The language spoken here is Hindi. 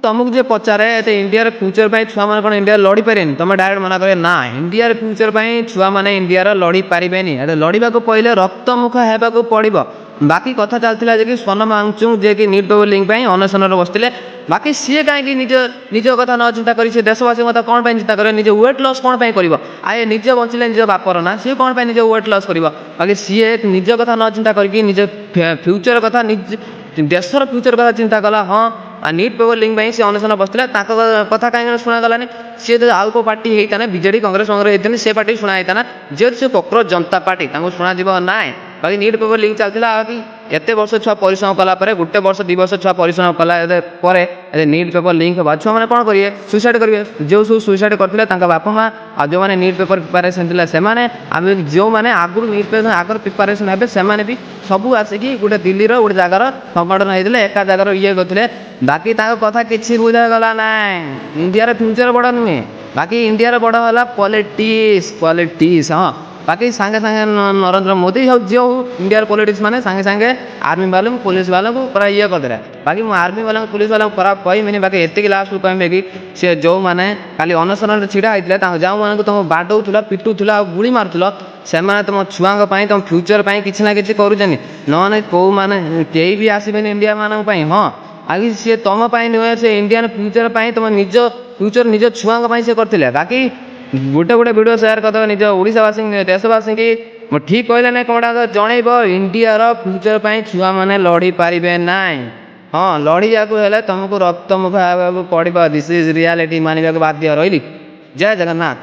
तुमको जे पचारे इंडिया फ्यूचर छुआ मैंने कौन इंडिया लड़ी पारे तुम डायरेक्ट मना करे ना इंडिया फ्यूचर छुआ मैंने इंडिया लड़ी पारे लड़ाक पहले रक्तमुख होगा पड़ो बाकी कथा चलता कि सोनम वांगचुक जे कि नीट पेपर लिंक अनशन बसते बाकी सी कहीं निज निज कथा न चिंता कर देशवासी कथा कौन चिंता कर निज वेट लॉस कौन कर आए निज बचिले निज बापर ना सी कौन निज वेट लॉस कर बाकी सी निज कथा न चिंता करके निज फ्यूचर कथा निज देशर फ्यूचर कथा चिंता कला हाँ नीट पेपर लिंक सी अनशन बसते कथा कहीं शुणागलानी सी आउ को पार्टी होता बीजेडी कांग्रेस होते से पार्टी शुणा होता जेहतु से कॉकरोच जनता पार्टी शुणा ना बाकी नीट पेपर लिंक चलता कि एत वर्ष छुआ परिश्रम कलापर गोटे वर्ष 2 वर्ष छुआ परिश्रम कला नीट पेपर लिंक होगा छुआ मैंने कौन करेंगे सुसाइड करेंगे जो सब सुसाइड करते बापा माँ आ जो मैंने नीट पेपर प्रिपेरेसन से जो मैंने आगुरी नीट पेपर आगर प्रिपेरेसन हे से भी सबू आसिक गोटे दिल्ली गोटे जगार संगठन होते एका जगार ये करते बाकी कथा कि बुझागला ना इंडिया फ्यूचर बड़ नुहे बाकी इंडिया बड़ है पॉलिटिक्स हाँ बाकी सांगे सांगे नरेंद्र मोदी जो इंडिया पॉलिटिक्स माने सांगे सांगे आर्मी वालों पुलिस वालों को पूरा ये करदे बाकी आर्मी वालों पुलिस वालों खराब कही बाकी एतिक लास्ट कहे कि सी जो मैंने खाली अनशन छिड़ा होते जो मैं तुम बाडौला पिटुला गुड़ी मारुल से तुम छुआ तुम फ्यूचर कि ना कि करूँ ना कौ मैंने कई भी आसबे इंडिया मानक हाँ आगे सी तुम नुहे से इंडियन फ्यूचर तुम निज फ्यूचर निज छुआ से करते बाकी गोटे गोटे वीडियो शेयर करदे निज ओडावासी देशवासी की ठीक कहले ना कौटा जनइब इंडिया फ्यूचर छुआ मैंने लड़ी पारे ना हाँ लड़ी जाए तुमको रक्तमुख पड़ो दिस इज रियलिटी मानवा बाध्य रही जय जगन्नाथ।